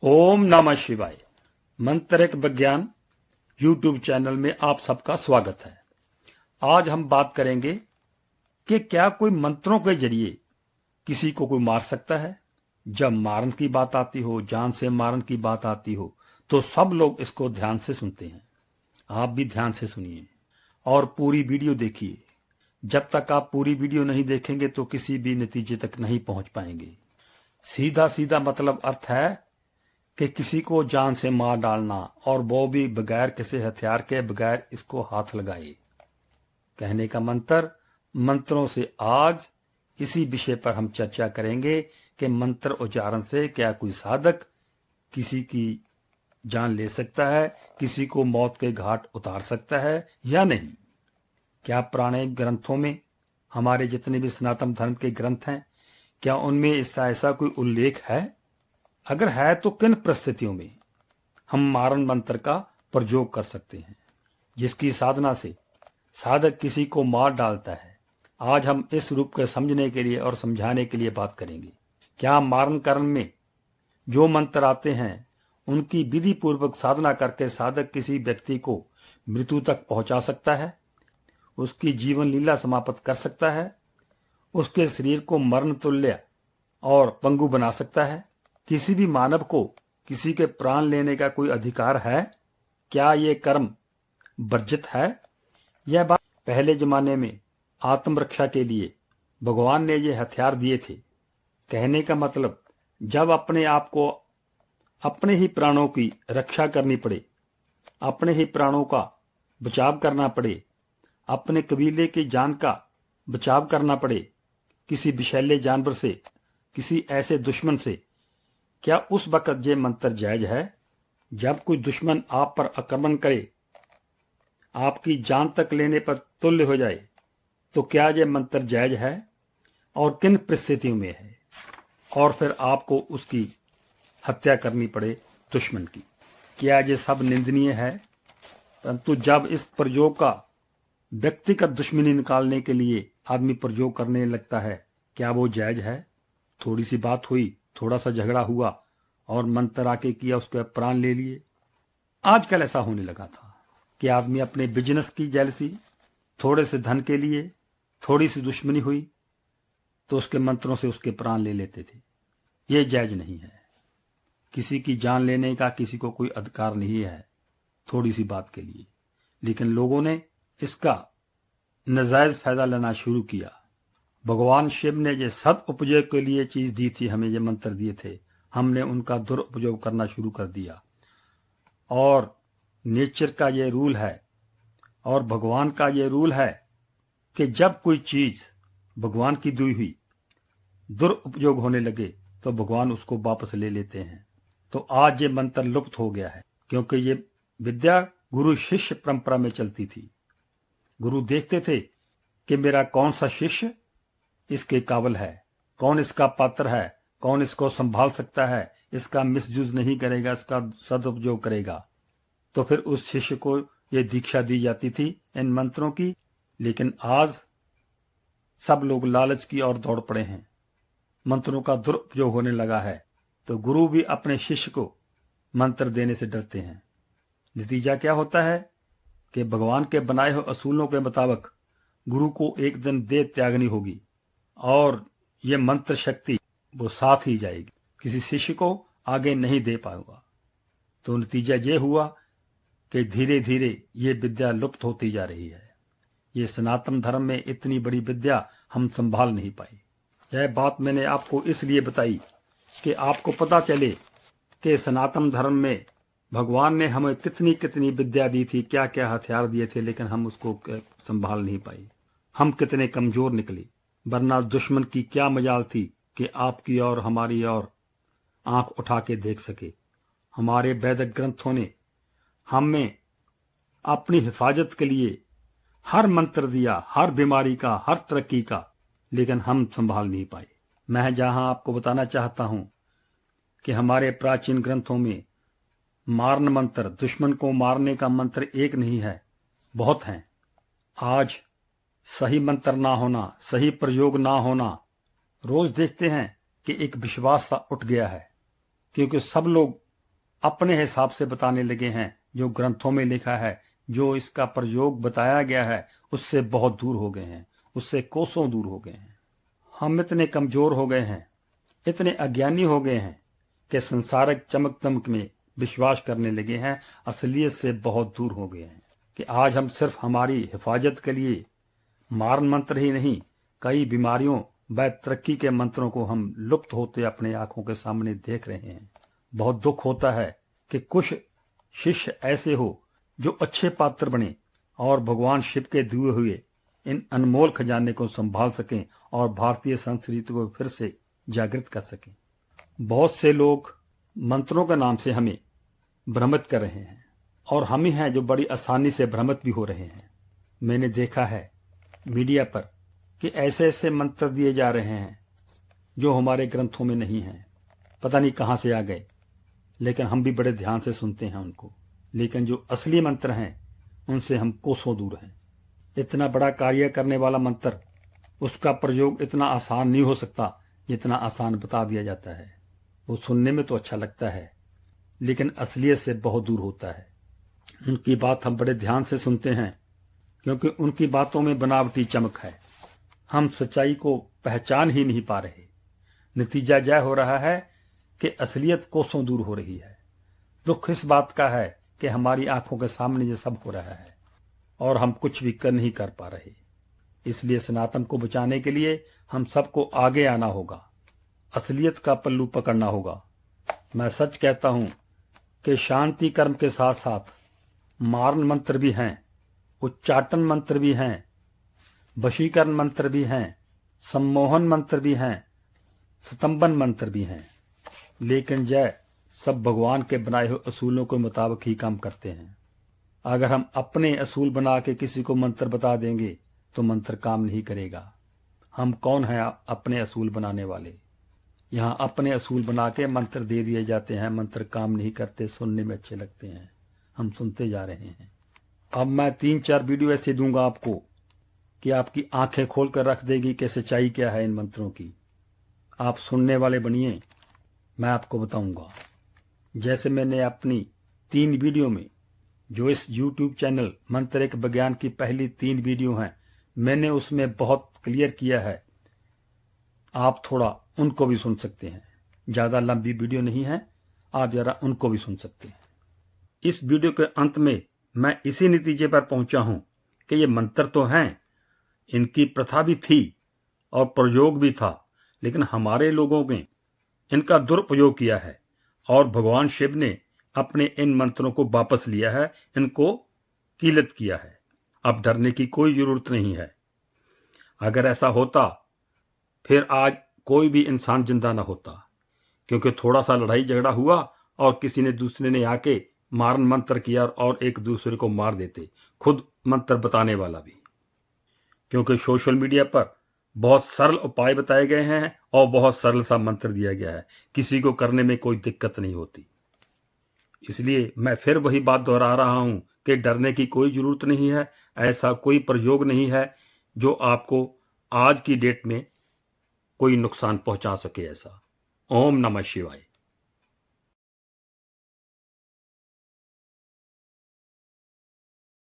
ओम नमः शिवाय। मंत्रिक विज्ञान यूट्यूब चैनल में आप सबका स्वागत है। आज हम बात करेंगे कि क्या कोई मंत्रों के जरिए किसी को कोई मार सकता है। जब मारन की बात आती हो, जान से मारन की बात आती हो, तो सब लोग इसको ध्यान से सुनते हैं। आप भी ध्यान से सुनिए और पूरी वीडियो देखिए। जब तक आप पूरी वीडियो नहीं देखेंगे तो किसी भी नतीजे तक नहीं पहुंच पाएंगे। सीधा सीधा मतलब अर्थ है कि किसी को जान से मार डालना, और वो भी बगैर किसी हथियार के, बगैर इसको हाथ लगाए। कहने का मंत्रों से आज इसी विषय पर हम चर्चा करेंगे कि मंत्र उच्चारण से क्या कोई साधक किसी की जान ले सकता है, किसी को मौत के घाट उतार सकता है या नहीं। क्या पुराने ग्रंथों में, हमारे जितने भी सनातन धर्म के ग्रंथ हैं, क्या उनमें इसका ऐसा कोई उल्लेख है? अगर है तो किन परिस्थितियों में हम मारण मंत्र का प्रयोग कर सकते हैं, जिसकी साधना से साधक किसी को मार डालता है। आज हम इस रूप को समझने के लिए और समझाने के लिए बात करेंगे। क्या मारण कर्म में जो मंत्र आते हैं उनकी विधि पूर्वक साधना करके साधक किसी व्यक्ति को मृत्यु तक पहुंचा सकता है, उसकी जीवन लीला समाप्त कर सकता है, उसके शरीर को मरण तुल्य और पंगु बना सकता है? किसी भी मानव को किसी के प्राण लेने का कोई अधिकार है? क्या ये कर्म वर्जित है? यह बात पहले जमाने में आत्मरक्षा के लिए भगवान ने ये हथियार दिए थे। कहने का मतलब, जब अपने आप को अपने ही प्राणों की रक्षा करनी पड़े, अपने ही प्राणों का बचाव करना पड़े, अपने कबीले की जान का बचाव करना पड़े किसी विषैले जानवर से, किसी ऐसे दुश्मन से, क्या उस वक्त ये मंत्र जायज है? जब कोई दुश्मन आप पर आक्रमण करे, आपकी जान तक लेने पर तुल्य हो जाए, तो क्या ये मंत्र जायज है और किन परिस्थितियों में है? और फिर आपको उसकी हत्या करनी पड़े दुश्मन की, क्या ये सब निंदनीय है? परंतु जब इस प्रयोग का व्यक्तिगत दुश्मनी निकालने के लिए आदमी प्रयोग करने लगता है, क्या वो जायज है? थोड़ी सी बात हुई, थोड़ा सा झगड़ा हुआ और मंत्र आके किया, उसके प्राण ले लिए। आजकल ऐसा होने लगा था कि आदमी अपने बिजनेस की जेलसी, थोड़े से धन के लिए, थोड़ी सी दुश्मनी हुई तो उसके मंत्रों से उसके प्राण ले लेते थे। ये जायज नहीं है। किसी की जान लेने का किसी को कोई अधिकार नहीं है थोड़ी सी बात के लिए। लेकिन लोगों ने इसका नाजायज फायदा लेना शुरू किया। भगवान शिव ने ये सदुपयोग के लिए चीज दी थी, हमें ये मंत्र दिए थे, हमने उनका दुरुपयोग करना शुरू कर दिया। और नेचर का ये रूल है और भगवान का ये रूल है कि जब कोई चीज भगवान की दी हुई दुरुपयोग होने लगे तो भगवान उसको वापस ले लेते हैं। तो आज ये मंत्र लुप्त हो गया है, क्योंकि ये विद्या गुरु शिष्य परंपरा में चलती थी। गुरु देखते थे कि मेरा कौन सा शिष्य इसके काबिल है, कौन इसका पात्र है, कौन इसको संभाल सकता है, इसका मिसयूज नहीं करेगा, इसका सदुपयोग करेगा। तो फिर उस शिष्य को ये दीक्षा दी जाती थी इन मंत्रों की। लेकिन आज सब लोग लालच की ओर दौड़ पड़े हैं, मंत्रों का दुरुपयोग होने लगा है, तो गुरु भी अपने शिष्य को मंत्र देने से डरते हैं। नतीजा क्या होता है कि भगवान के बनाए हुए असूलों के मुताबिक गुरु को एक दिन देह त्यागनी होगी और ये मंत्र शक्ति वो साथ ही जाएगी, किसी शिष्य को आगे नहीं दे पाएगा। तो नतीजा ये हुआ कि धीरे धीरे ये विद्या लुप्त होती जा रही है। ये सनातन धर्म में इतनी बड़ी विद्या हम संभाल नहीं पाए। यह बात मैंने आपको इसलिए बताई कि आपको पता चले कि सनातन धर्म में भगवान ने हमें कितनी कितनी विद्या दी थी, क्या क्या हथियार दिए थे, लेकिन हम उसको संभाल नहीं पाए। हम कितने कमजोर निकले। वरना दुश्मन की क्या मजाल थी कि आपकी और हमारी और आंख उठा के देख सके। हमारे वैदिक ग्रंथों ने हमें अपनी हिफाजत के लिए हर मंत्र दिया, हर बीमारी का, हर तरक्की का, लेकिन हम संभाल नहीं पाए। मैं जहां आपको बताना चाहता हूं कि हमारे प्राचीन ग्रंथों में मारन मंत्र, दुश्मन को मारने का मंत्र एक नहीं है, बहुत हैं। आज सही मंत्र ना होना, सही प्रयोग ना होना, रोज देखते हैं कि एक विश्वास सा उठ गया है, क्योंकि सब लोग अपने हिसाब से बताने लगे हैं। जो ग्रंथों में लिखा है, जो इसका प्रयोग बताया गया है, उससे बहुत दूर हो गए हैं, उससे कोसों दूर हो गए हैं। हम इतने कमजोर हो गए हैं, इतने अज्ञानी हो गए हैं कि संसारिक चमक दमक में विश्वास करने लगे हैं, असलियत से बहुत दूर हो गए हैं। कि आज हम सिर्फ हमारी हिफाजत के लिए मारण मंत्र ही नहीं, कई बीमारियों व तरक्की के मंत्रों को हम लुप्त होते अपने आंखों के सामने देख रहे हैं। बहुत दुख होता है कि कुछ शिष्य ऐसे हो जो अच्छे पात्र बने और भगवान शिव के दिए हुए इन अनमोल खजाने को संभाल सकें और भारतीय संस्कृति को फिर से जागृत कर सकें। बहुत से लोग मंत्रों के नाम से हमें भ्रमित कर रहे हैं और हम ही हैं जो बड़ी आसानी से भ्रमित भी हो रहे हैं। मैंने देखा है मीडिया पर कि ऐसे ऐसे मंत्र दिए जा रहे हैं जो हमारे ग्रंथों में नहीं हैं, पता नहीं कहां से आ गए, लेकिन हम भी बड़े ध्यान से सुनते हैं उनको। लेकिन जो असली मंत्र हैं उनसे हम कोसों दूर हैं। इतना बड़ा कार्य करने वाला मंत्र, उसका प्रयोग इतना आसान नहीं हो सकता जितना आसान बता दिया जाता है। वो सुनने में तो अच्छा लगता है लेकिन असलियत से बहुत दूर होता है। उनकी बात हम बड़े ध्यान से सुनते हैं क्योंकि उनकी बातों में बनावटी चमक है। हम सच्चाई को पहचान ही नहीं पा रहे। नतीजा यह हो रहा है कि असलियत कोसों दूर हो रही है। दुख इस बात का है कि हमारी आंखों के सामने ये सब हो रहा है और हम कुछ भी नहीं कर पा रहे। इसलिए सनातन को बचाने के लिए हम सबको आगे आना होगा, असलियत का पल्लू पकड़ना होगा। मैं सच कहता हूं कि शांति कर्म के साथ साथ मारण मंत्र भी हैं, उच्चाटन मंत्र भी हैं, वशीकरण मंत्र भी हैं, सम्मोहन मंत्र भी हैं, स्तंभन मंत्र भी हैं। लेकिन यह सब भगवान के बनाए हुए असूलों के मुताबिक ही काम करते हैं। अगर हम अपने असूल बना के किसी को मंत्र बता देंगे तो मंत्र काम नहीं करेगा। हम कौन हैं अपने असूल बनाने वाले? यहाँ अपने असूल बना के मंत्र दे दिए जाते हैं, मंत्र काम नहीं करते, सुनने में अच्छे लगते हैं, हम सुनते जा रहे हैं। अब मैं 3-4 वीडियो ऐसे दूंगा आपको कि आपकी आंखें खोल कर रख देगी कि सच्चाई क्या है इन मंत्रों की। आप सुनने वाले बनिए, मैं आपको बताऊंगा। जैसे मैंने अपनी 3 वीडियो में, जो इस YouTube चैनल मंत्रिक विज्ञान की पहली 3 वीडियो हैं, मैंने उसमें बहुत क्लियर किया है। आप थोड़ा उनको भी सुन सकते हैं, ज्यादा लंबी वीडियो नहीं है, आप जरा उनको भी सुन सकते हैं। इस वीडियो के अंत में मैं इसी नतीजे पर पहुंचा हूं कि ये मंत्र तो हैं, इनकी प्रथा भी थी और प्रयोग भी था, लेकिन हमारे लोगों ने इनका दुरुपयोग किया है और भगवान शिव ने अपने इन मंत्रों को वापस लिया है, इनको कीलत किया है। अब डरने की कोई जरूरत नहीं है। अगर ऐसा होता फिर आज कोई भी इंसान जिंदा ना होता, क्योंकि थोड़ा सा लड़ाई झगड़ा हुआ और किसी ने दूसरे ने आके मारण मंत्र किया और एक दूसरे को मार देते, खुद मंत्र बताने वाला भी। क्योंकि सोशल मीडिया पर बहुत सरल उपाय बताए गए हैं और बहुत सरल सा मंत्र दिया गया है, किसी को करने में कोई दिक्कत नहीं होती। इसलिए मैं फिर वही बात दोहरा रहा हूं कि डरने की कोई जरूरत नहीं है। ऐसा कोई प्रयोग नहीं है जो आपको आज की डेट में कोई नुकसान पहुंचा सके। ऐसा। ओम नमः शिवाय।